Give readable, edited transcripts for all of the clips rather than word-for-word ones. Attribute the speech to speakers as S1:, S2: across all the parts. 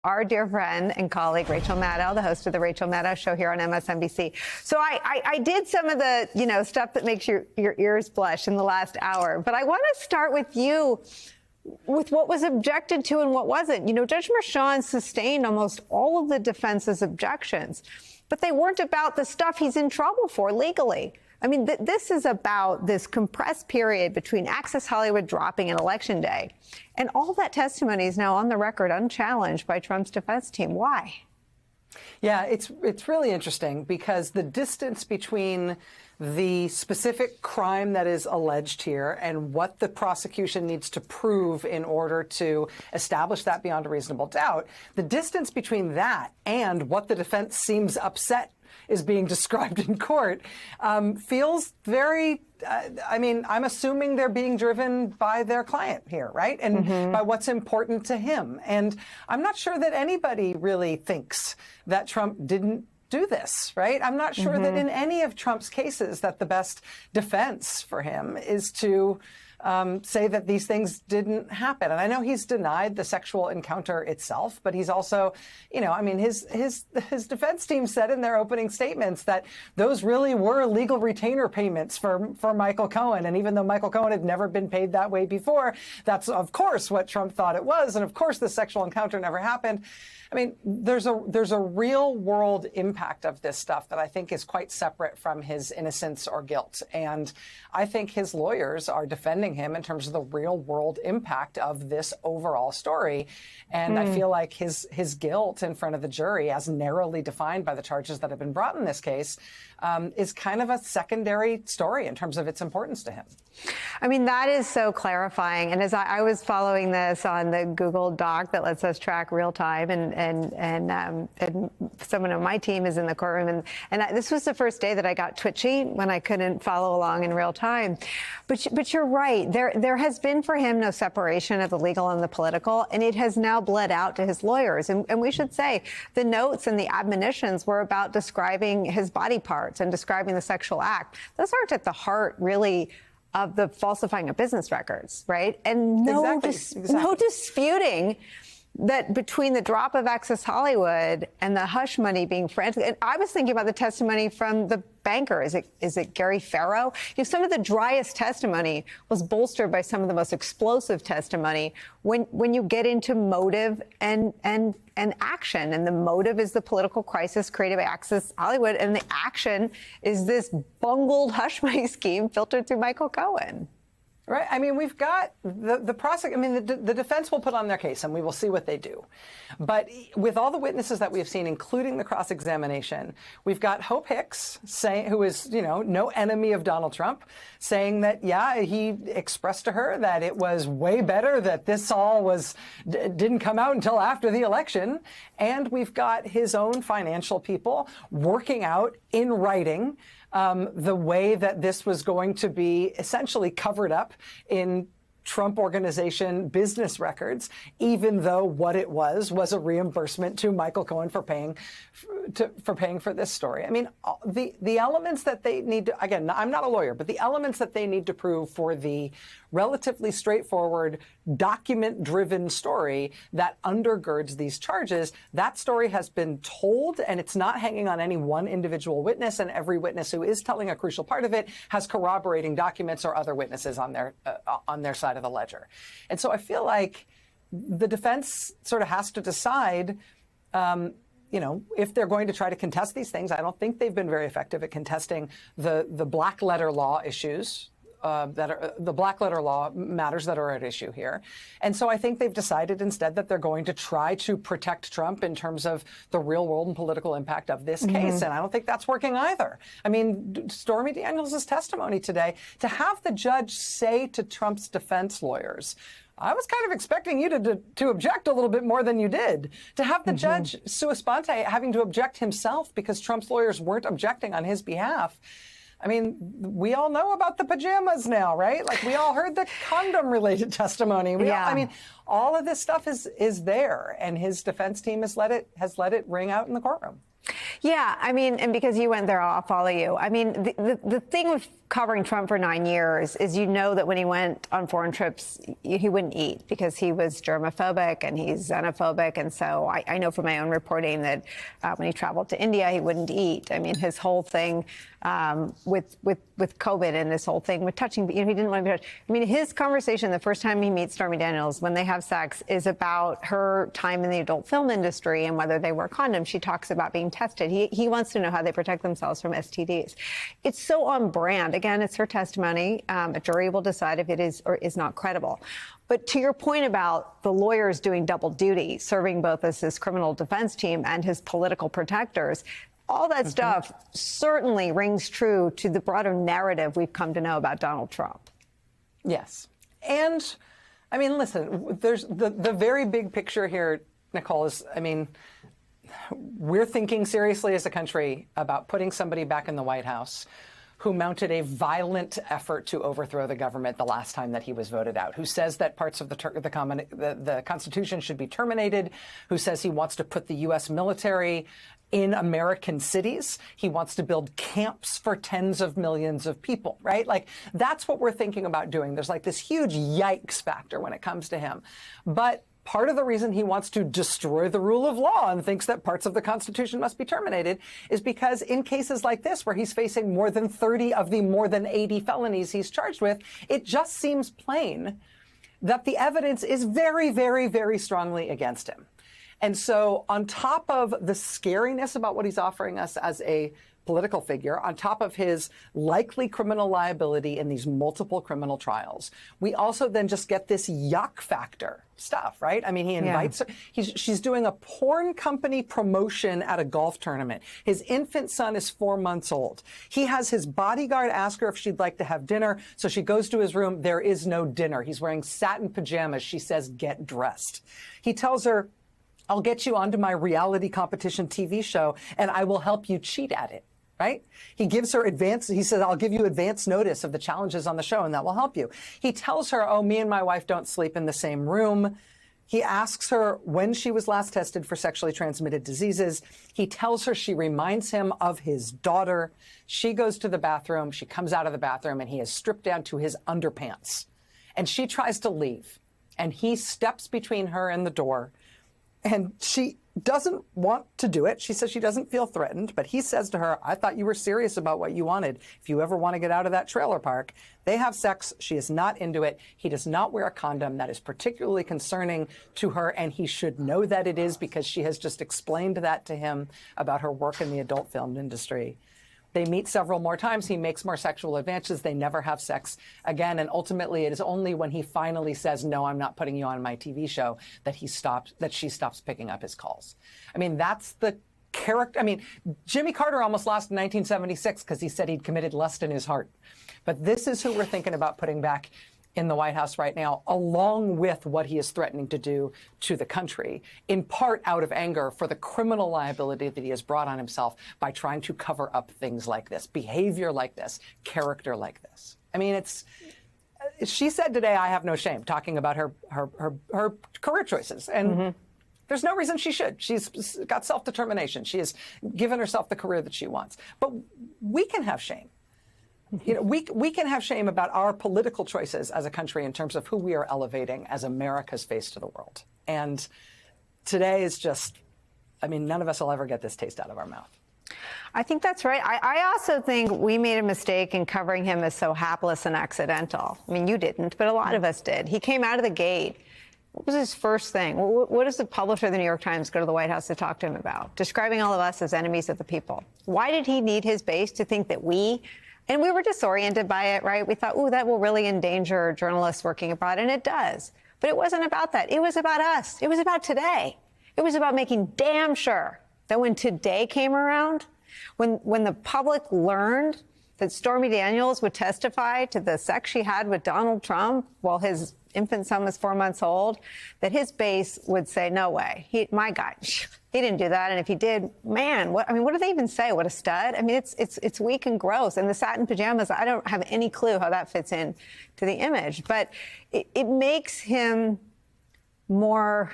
S1: Our dear friend and colleague, Rachel Maddow, the host of the Rachel Maddow Show here on MSNBC. So I did some of the, stuff that makes your ears blush in the last hour. But I want to start with you, with what was objected to and what wasn't. Judge Merchan sustained almost all of the defense's objections, but they weren't about the stuff he's in trouble for legally. I mean, this is about this compressed period between Access Hollywood dropping and Election Day. And all that testimony is now on the record, unchallenged by Trump's defense team. Why?
S2: Yeah, it's really interesting because the distance between the specific crime that is alleged here and what the prosecution needs to prove in order to establish that beyond a reasonable doubt, the distance between that and what the defense seems upset is being described in court, feels very, I'm assuming they're being driven by their client here, right? And by what's important to him. And I'm not sure that anybody really thinks that Trump didn't do this, right? I'm not sure that in any of Trump's cases that the best defense for him is to say that these things didn't happen. And I know he's denied the sexual encounter itself, but he's also, his defense team said in their opening statements that those really were legal retainer payments for Michael Cohen. And even though Michael Cohen had never been paid that way before, that's of course what Trump thought it was. And of course the sexual encounter never happened. I mean, there's a real world impact of this stuff that I think is quite separate from his innocence or guilt. And I think his lawyers are defending him in terms of the real world impact of this overall story. And I feel like his guilt in front of the jury, as narrowly defined by the charges that have been brought in this case, is kind of a secondary story in terms of its importance to him.
S1: I mean, that is so clarifying. And as I was following this on the Google Doc that lets us track real time, and someone on my team is in the courtroom, and this was the first day that I got twitchy when I couldn't follow along in real time. But you're right. There has been for him no separation of the legal and the political, and it has now bled out to his lawyers. And we should say the notes and the admonitions were about describing his body parts and describing the sexual act. Those aren't at the heart, really, of the falsifying of business records, right? And no disputing that between the drop of Access Hollywood and the hush money being frantic, and I was thinking about the testimony from the banker. Is it Gary Farrow? Some of the driest testimony was bolstered by some of the most explosive testimony when you get into motive and action. And the motive is the political crisis created by Access Hollywood, and the action is this bungled hush money scheme filtered through Michael Cohen.
S2: Right. I mean, we've got the prosecution. I mean, the defense will put on their case, and we will see what they do. But with all the witnesses that we've seen, including the cross-examination, we've got Hope Hicks, who is, no enemy of Donald Trump, saying that, yeah, he expressed to her that it was way better that this all didn't come out until after the election. And we've got his own financial people working out in writing the way that this was going to be essentially covered up in Trump Organization business records, even though what it was a reimbursement to Michael Cohen for paying for this story. I mean, the elements that they need to, again, I'm not a lawyer, but the elements that they need to prove for the relatively straightforward, document-driven story that undergirds these charges, that story has been told, and it's not hanging on any one individual witness, and every witness who is telling a crucial part of it has corroborating documents or other witnesses on their side of the ledger. And so I feel like the defense sort of has to decide, if they're going to try to contest these things. I don't think they've been very effective at contesting the black letter law issues. The black letter law matters that are at issue here. And so I think they've decided instead that they're going to try to protect Trump in terms of the real world and political impact of this case. And I don't think that's working either. I mean, Stormy Daniels' testimony today, to have the judge say to Trump's defense lawyers, I was kind of expecting you to object a little bit more than you did. To have the judge, sua sponte, having to object himself because Trump's lawyers weren't objecting on his behalf. I mean, we all know about the pajamas now, right? Like, we all heard the condom-related testimony. I mean, all of this stuff is there, and his defense team has let it ring out in the courtroom.
S1: Yeah, I mean, and because you went there, I'll follow you. I mean, the thing covering Trump for 9 years is you know that when he went on foreign trips, he wouldn't eat because he was germophobic and he's xenophobic. And so I know from my own reporting that when he traveled to India, he wouldn't eat. I mean, his whole thing with COVID and this whole thing with touching, he didn't want to be touched. I mean, his conversation the first time he meets Stormy Daniels when they have sex is about her time in the adult film industry and whether they wear condoms. She talks about being tested. He wants to know how they protect themselves from STDs. It's so on brand. Again, it's her testimony. A jury will decide if it is or is not credible. But to your point about the lawyers doing double duty, serving both as his criminal defense team and his political protectors, all that stuff certainly rings true to the broader narrative we've come to know about Donald Trump.
S2: Yes. And, I mean, listen, there's the very big picture here, Nicole, is, I mean, we're thinking seriously as a country about putting somebody back in the White House who mounted a violent effort to overthrow the government the last time that he was voted out, who says that parts of the Constitution should be terminated, who says he wants to put the U.S. military in American cities. He wants to build camps for tens of millions of people, right? Like, that's what we're thinking about doing. There's like this huge yikes factor when it comes to him. But part of the reason he wants to destroy the rule of law and thinks that parts of the Constitution must be terminated is because in cases like this, where he's facing more than 30 of the more than 80 felonies he's charged with, it just seems plain that the evidence is very, very, very strongly against him. And so on top of the scariness about what he's offering us as a political figure, on top of his likely criminal liability in these multiple criminal trials, we also then just get this yuck factor stuff, right? I mean, he invites her. She's doing a porn company promotion at a golf tournament. His infant son is 4 months old. He has his bodyguard ask her if she'd like to have dinner. So she goes to his room. There is no dinner. He's wearing satin pajamas. She says, get dressed. He tells her, I'll get you onto my reality competition TV show and I will help you cheat at it. Right? He gives her he says, I'll give you advance notice of the challenges on the show and that will help you. He tells her, oh, me and my wife don't sleep in the same room. He asks her when she was last tested for sexually transmitted diseases. He tells her, she reminds him of his daughter. She goes to the bathroom. She comes out of the bathroom and he is stripped down to his underpants. And she tries to leave. And he steps between her and the door. And she doesn't want to do it. She says she doesn't feel threatened, but he says to her, I thought you were serious about what you wanted. If you ever want to get out of that trailer park, they have sex. She is not into it. He does not wear a condom. That is particularly concerning to her, and he should know that it is because she has just explained that to him about her work in the adult film industry. They meet several more times. He makes more sexual advances. They never have sex again. And ultimately, it is only when he finally says, no, I'm not putting you on my TV show, that she stops picking up his calls. I mean, that's the character. I mean, Jimmy Carter almost lost in 1976 because he said he'd committed lust in his heart. But this is who we're thinking about putting back in the White House right now, along with what he is threatening to do to the country, in part out of anger for the criminal liability that he has brought on himself by trying to cover up things like this, behavior like this, character like this. I mean, she said today, I have no shame, talking about her career choices. And there's no reason she should. She's got self-determination. She has given herself the career that she wants. But we can have shame. You know, we can have shame about our political choices as a country in terms of who we are elevating as America's face to the world. And today is just, I mean, none of us will ever get this taste out of our mouth.
S1: I think that's right. I also think we made a mistake in covering him as so hapless and accidental. I mean, you didn't, but a lot of us did. He came out of the gate. What was his first thing? What does the publisher of the New York Times go to the White House to talk to him about? Describing all of us as enemies of the people. Why did he need his base to think that and we were disoriented by it, right? We thought, ooh, that will really endanger journalists working abroad, and it does. But it wasn't about that. It was about us. It was about today. It was about making damn sure that when today came around, when the public learned that Stormy Daniels would testify to the sex she had with Donald Trump while his infant son was 4 months old, that his base would say, no way. My God, he didn't do that. And if he did, man, what do they even say? What a stud. I mean, it's weak and gross. And the satin pajamas, I don't have any clue how that fits in to the image. But it makes him more,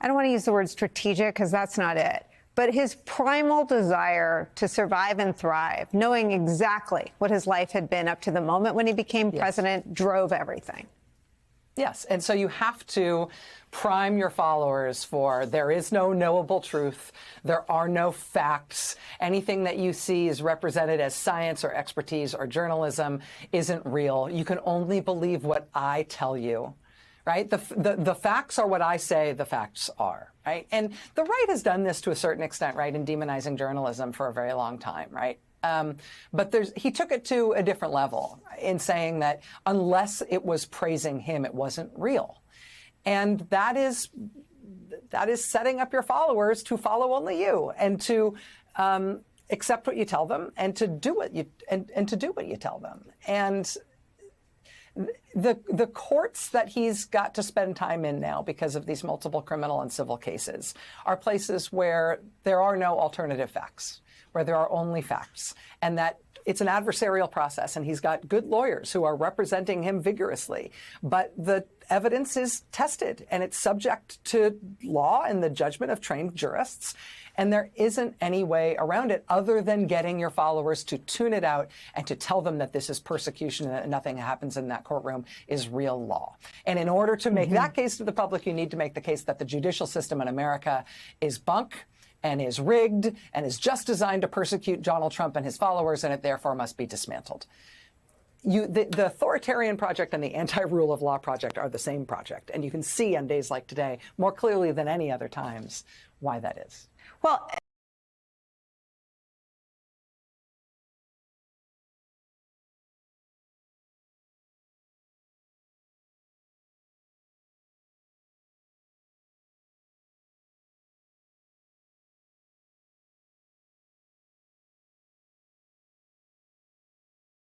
S1: I don't want to use the word strategic because that's not it. But his primal desire to survive and thrive, knowing exactly what his life had been up to the moment when he became president, drove everything.
S2: Yes, and so you have to prime your followers for there is no knowable truth, there are no facts, anything that you see is represented as science or expertise or journalism isn't real. You can only believe what I tell you. Right? The facts are what I say the facts are, right? And the right has done this to a certain extent, right, in demonizing journalism for a very long time, right? But he took it to a different level in saying that unless it was praising him, it wasn't real. And that is setting up your followers to follow only you and to accept what you tell them and to do what you tell them. And the courts that he's got to spend time in now because of these multiple criminal and civil cases are places where there are no alternative facts, where there are only facts, and that it's an adversarial process, and he's got good lawyers who are representing him vigorously. But the evidence is tested, and it's subject to law and the judgment of trained jurists. And there isn't any way around it other than getting your followers to tune it out and to tell them that this is persecution and that nothing happens in that courtroom is real law. And in order to make that case to the public, you need to make the case that the judicial system in America is bunk and is rigged and is just designed to persecute Donald Trump and his followers, and it therefore must be dismantled. The authoritarian project and the anti-rule of law project are the same project. And you can see on days like today, more clearly than any other times, why that is.
S1: Well,